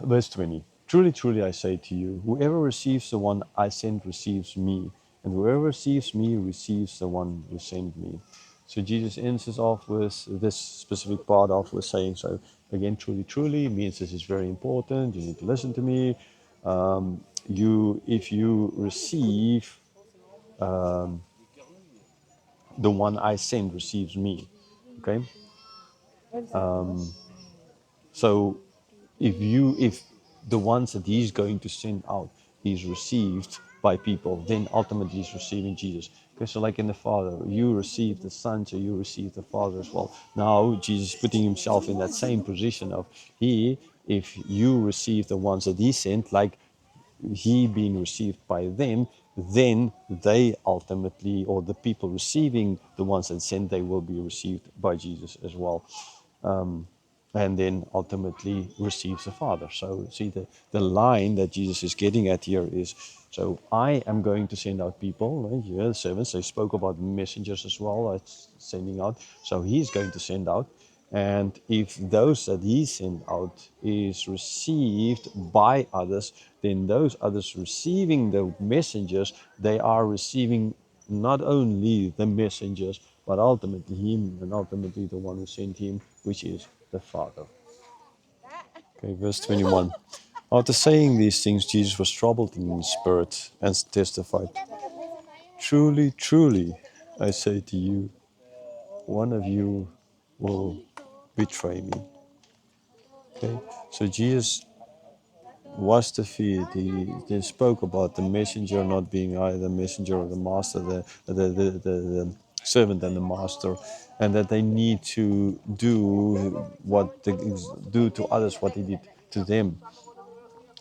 Verse 20. Truly, truly, I say to you, whoever receives the one I sent receives me, and whoever receives me receives the one who sent me. So Jesus ends this off with this specific part off with saying, so again, truly, truly means this is very important. You need to listen to me. If you receive the one I sent receives me. Okay. So if the ones that he's going to send out is received by people, then ultimately he's receiving Jesus. Okay, so like in the Father, you receive the Son, so you receive the Father as well. Now Jesus putting himself in that same position of if you receive the ones that he sent, like he being received by them, then they ultimately, or the people receiving the ones that sent, they will be received by Jesus as well. And then ultimately receives the Father. So see the line that Jesus is getting at here is, so I am going to send out people, right? Here the servants, they spoke about messengers as well, sending out. So he's going to send out. And if those that he sent out is received by others, then those others receiving the messengers, they are receiving not only the messengers, but ultimately him, and ultimately the one who sent him, which is the Father. Okay, verse 21. After saying these things, Jesus was troubled in spirit and testified, truly, truly, I say to you, one of you will betray me. Okay, so Jesus was defeated. He spoke about the messenger not being either the messenger or the master, the servant and the master, and that they need to do to others what he did to them.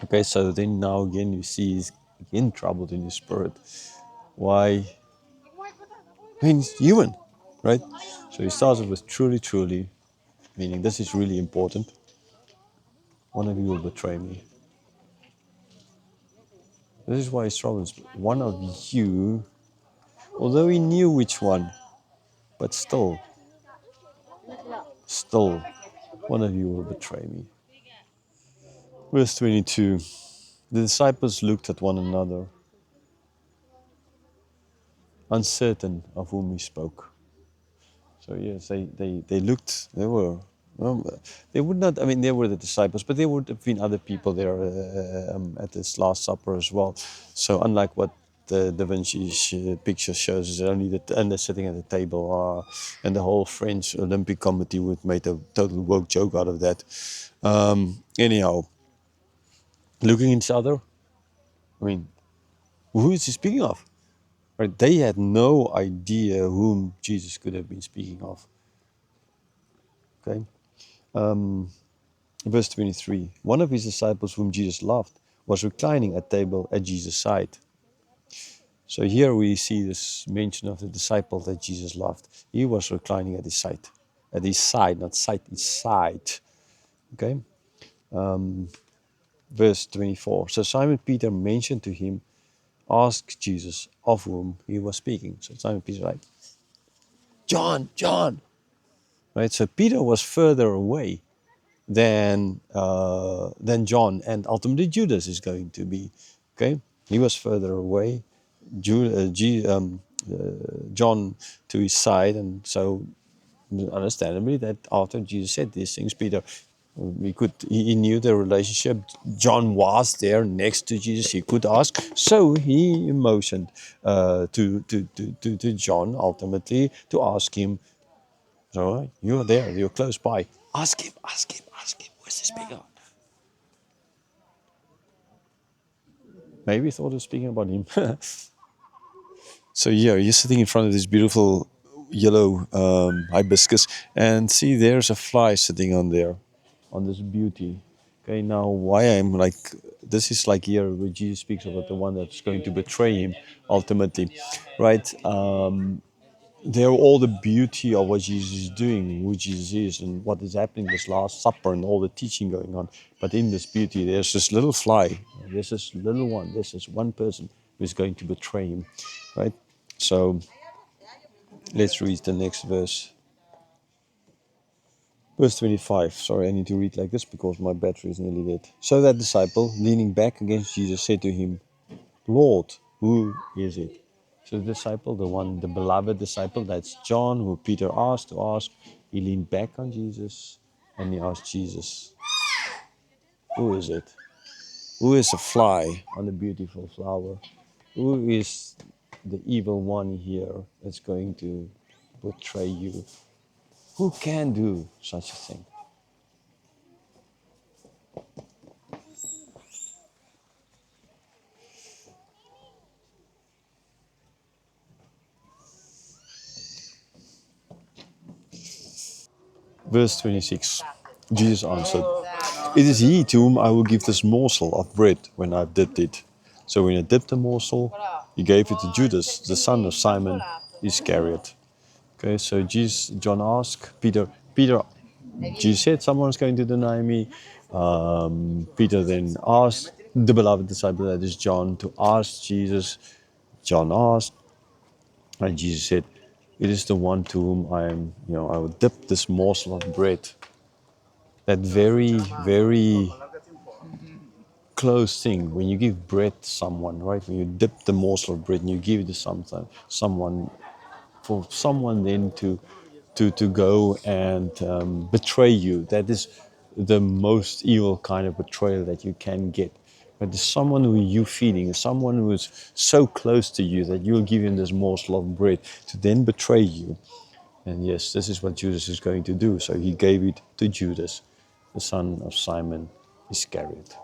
Okay, so then now again you see he's again troubled in his spirit. Why? I mean, he's human, right? So he starts it with truly, truly, meaning this is really important. One of you will betray me. This is why he's troubled. One of you, although he knew which one, but still, one of you will betray me. Verse 22, the disciples looked at one another, uncertain of whom he spoke. So yes, they looked, um, they would not, I mean, they were the disciples, but there would have been other people there at this Last Supper as well. So unlike what the Da Vinci's picture shows, is only and they're sitting at the table, and the whole French Olympic Committee would make a total woke joke out of that. Anyhow, looking at each other, I mean, who is he speaking of? Right? They had no idea whom Jesus could have been speaking of. Okay. Verse 23, one of his disciples whom Jesus loved was reclining at table at Jesus' side. So here we see this mention of the disciple that Jesus loved. He was reclining at his side, not sight, his side. Okay. Verse 24, so Simon Peter mentioned to him, ask Jesus of whom he was speaking. So Simon Peter like, John, right? So Peter was further away than John, and ultimately Judas is going to be. Okay, he was further away, John to his side, and so understandably that after Jesus said these things, Peter, he knew the relationship. John was there next to Jesus. He could ask, so he motioned to John ultimately to ask him. So you're there, you're close by. Ask him. Where's the speaker? Maybe he thought he was speaking about him. So yeah, you're sitting in front of this beautiful yellow hibiscus, and see, there's a fly sitting on there, on this beauty. Okay, now why I'm like, this is like here where Jesus speaks about the one that's going to betray him ultimately, right? They're all the beauty of what Jesus is doing, who Jesus is, and what is happening this Last Supper and all the teaching going on. But in this beauty, there's this little fly. There's this little one. There's this one person who is going to betray him, right? So let's read the next verse. Verse 25. Sorry, I need to read like this because my battery is nearly dead. So that disciple, leaning back against Jesus, said to him, Lord, who is it? So the disciple, the beloved disciple, that's John, who Peter asked to ask, he leaned back on Jesus and he asked Jesus, who is it? Who is a fly on a beautiful flower? Who is the evil one here that's going to betray you? Who can do such a thing? Verse 26. Jesus answered, It is he to whom I will give this morsel of bread when I've dipped it. So when he dipped the morsel, he gave it to Judas, the son of Simon Iscariot. Okay, so John asked Peter, Jesus said, someone's going to deny me. Peter then asked the beloved disciple, that is John, to ask Jesus. John asked, and Jesus said, it is the one to whom I will dip this morsel of bread. That very, very close thing, when you give bread to someone, right? When you dip the morsel of bread and you give it to someone, for someone then to go and betray you, that is the most evil kind of betrayal that you can get. But there's someone who you feeding, someone who is so close to you that you'll give him this morsel of bread to then betray you. And yes, this is what Judas is going to do. So he gave it to Judas, the son of Simon Iscariot.